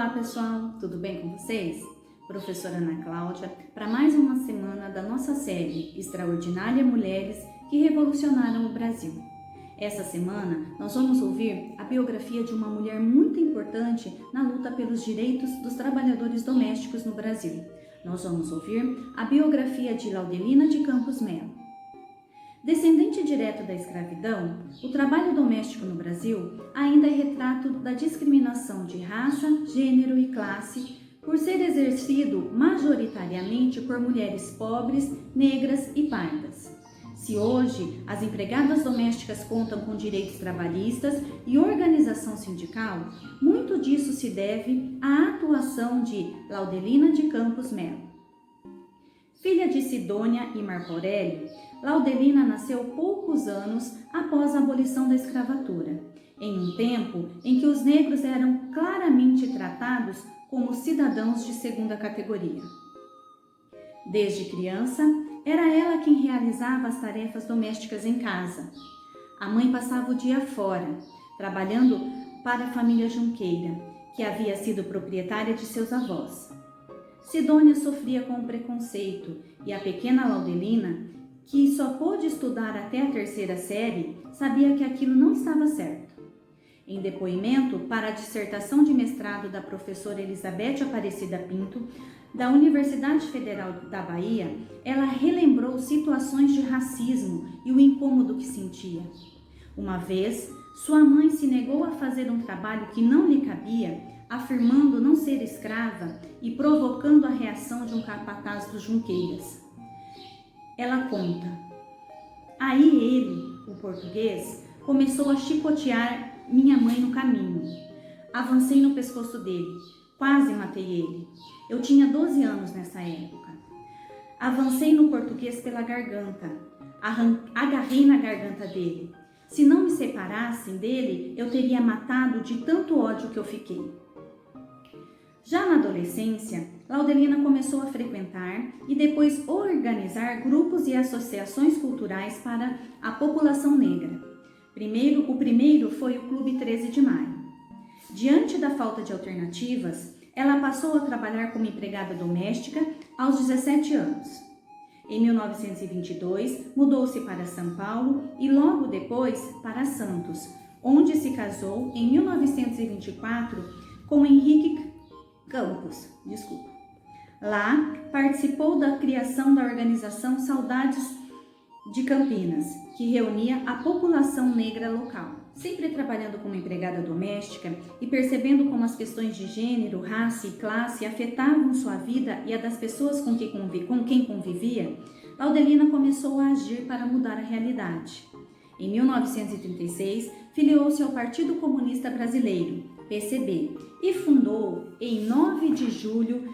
Olá pessoal, tudo bem com vocês? Professora Ana Cláudia, para mais uma semana da nossa série Extraordinária Mulheres que Revolucionaram o Brasil. Essa semana nós vamos ouvir a biografia de uma mulher muito importante na luta pelos direitos dos trabalhadores domésticos no Brasil. Nós vamos ouvir a biografia de Laudelina de Campos Melo. Descendente direto da escravidão, o trabalho doméstico no Brasil ainda é retrato da discriminação de raça, gênero e classe, por ser exercido majoritariamente por mulheres pobres, negras e pardas. Se hoje as empregadas domésticas contam com direitos trabalhistas e organização sindical, muito disso se deve à atuação de Laudelina de Campos Melo. Filha de Sidônia e Marco Aurélio, Laudelina nasceu poucos anos após a abolição da escravatura, em um tempo em que os negros eram claramente tratados como cidadãos de segunda categoria. Desde criança, era ela quem realizava as tarefas domésticas em casa. A mãe passava o dia fora, trabalhando para a família Junqueira, que havia sido proprietária de seus avós. Sidônia sofria com o preconceito e a pequena Laudelina, que só pôde estudar até a terceira série, sabia que aquilo não estava certo. Em depoimento para a dissertação de mestrado da professora Elizabeth Aparecida Pinto, da Universidade Federal da Bahia, ela relembrou situações de racismo e o incômodo que sentia. Uma vez, sua mãe se negou a fazer um trabalho que não lhe cabia, afirmando não ser escrava e provocando a reação de um capataz dos Junqueiras. Ela conta: aí ele, o português, começou a chicotear minha mãe no caminho. Avancei no pescoço dele, quase matei ele. Eu tinha 12 anos nessa época. Avancei no português pela garganta, agarrei na garganta dele. Se não me separassem dele, eu teria matado de tanto ódio que eu fiquei. Já na adolescência, Laudelina começou a frequentar e depois organizar grupos e associações culturais para a população negra. O primeiro foi o Clube 13 de Maio. Diante da falta de alternativas, ela passou a trabalhar como empregada doméstica aos 17 anos. Em 1922, mudou-se para São Paulo e logo depois para Santos, onde se casou em 1924 com Henrique Campos. Lá, participou da criação da organização Saudades de Campinas, que reunia a população negra local. Sempre trabalhando como empregada doméstica e percebendo como as questões de gênero, raça e classe afetavam sua vida e a das pessoas com quem convivia, Laudelina começou a agir para mudar a realidade. Em 1936, filiou-se ao Partido Comunista Brasileiro, PCB, e fundou, em 9 de julho,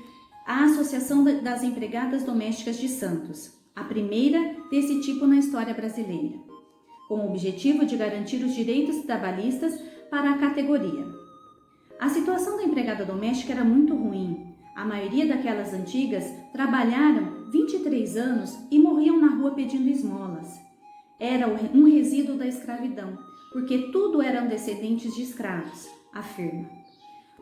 a Associação das Empregadas Domésticas de Santos, a primeira desse tipo na história brasileira, com o objetivo de garantir os direitos trabalhistas para a categoria. A situação da empregada doméstica era muito ruim. A maioria daquelas antigas trabalharam 23 anos e morriam na rua pedindo esmolas. Era um resíduo da escravidão, porque tudo eram descendentes de escravos, afirma.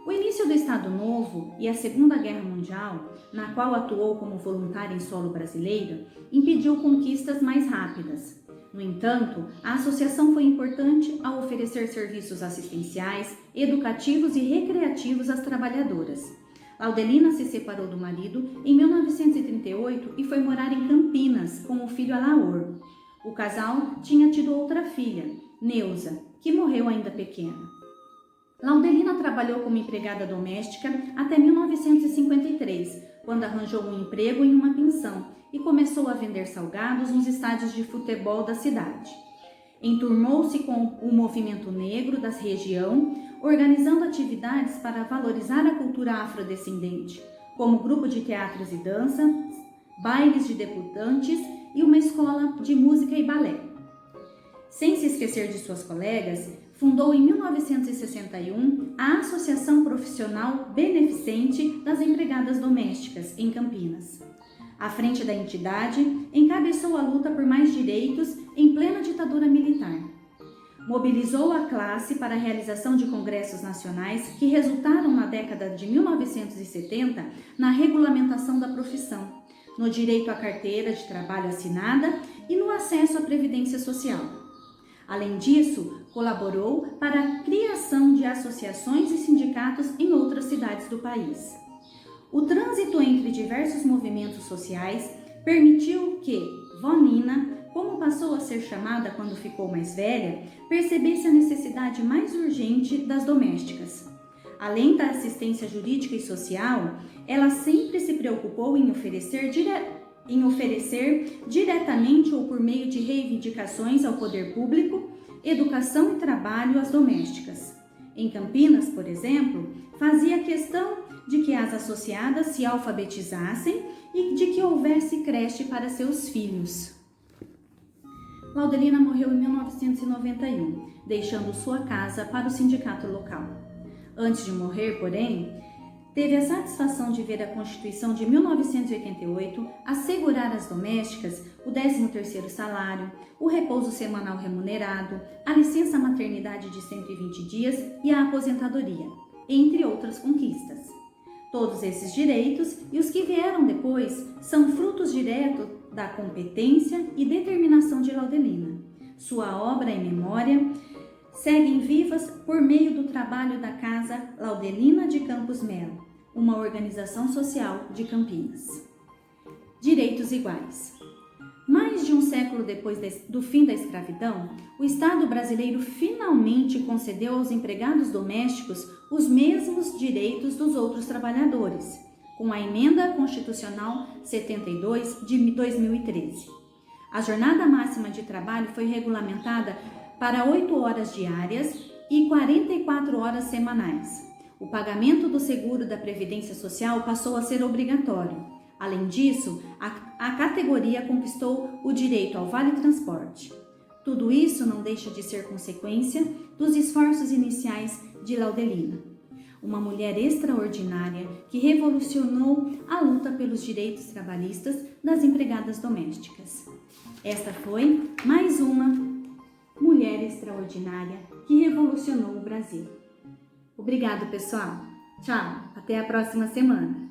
O início do Estado Novo e a Segunda Guerra Mundial, na qual atuou como voluntária em solo brasileiro, impediu conquistas mais rápidas. No entanto, a associação foi importante ao oferecer serviços assistenciais, educativos e recreativos às trabalhadoras. Laudelina se separou do marido em 1938 e foi morar em Campinas com o filho Alaor. O casal tinha tido outra filha, Neuza, que morreu ainda pequena. Laudelina trabalhou como empregada doméstica até 1953, quando arranjou um emprego em uma pensão e começou a vender salgados nos estádios de futebol da cidade. Enturmou-se com o movimento negro da região, organizando atividades para valorizar a cultura afrodescendente, como grupo de teatros e dança, bailes de debutantes e uma escola de música e balé. Sem se esquecer de suas colegas, fundou em 1961 a Associação Profissional Beneficente das Empregadas Domésticas, em Campinas. À frente da entidade, encabeçou a luta por mais direitos em plena ditadura militar. Mobilizou a classe para a realização de congressos nacionais que resultaram na década de 1970 na regulamentação da profissão, no direito à carteira de trabalho assinada e no acesso à previdência social. Além disso, colaborou para a criação de associações e sindicatos em outras cidades do país. O trânsito entre diversos movimentos sociais permitiu que Vó Nina, como passou a ser chamada quando ficou mais velha, percebesse a necessidade mais urgente das domésticas. Além da assistência jurídica e social, ela sempre se preocupou em oferecer diretamente ou por meio de reivindicações ao poder público, educação e trabalho às domésticas. Em Campinas, por exemplo, fazia questão de que as associadas se alfabetizassem e de que houvesse creche para seus filhos. Laudelina morreu em 1991, deixando sua casa para o sindicato local. Antes de morrer, porém, teve a satisfação de ver a Constituição de 1988 assegurar às domésticas o 13º salário, o repouso semanal remunerado, a licença maternidade de 120 dias e a aposentadoria, entre outras conquistas. Todos esses direitos e os que vieram depois são frutos diretos da competência e determinação de Laudelina. Sua obra e memória seguem vivas por meio do trabalho da Casa Laudelina de Campos Melo, uma organização social de Campinas. Direitos iguais. Mais de um século depois do fim da escravidão, o Estado brasileiro finalmente concedeu aos empregados domésticos os mesmos direitos dos outros trabalhadores, com a Emenda Constitucional 72 de 2013. A jornada máxima de trabalho foi regulamentada para 8 horas diárias e 44 horas semanais. O pagamento do seguro da Previdência Social passou a ser obrigatório. Além disso, a categoria conquistou o direito ao Vale Transporte. Tudo isso não deixa de ser consequência dos esforços iniciais de Laudelina, uma mulher extraordinária que revolucionou a luta pelos direitos trabalhistas das empregadas domésticas. Esta foi mais uma mulher extraordinária que revolucionou o Brasil. Obrigado, pessoal. Tchau, até a próxima semana.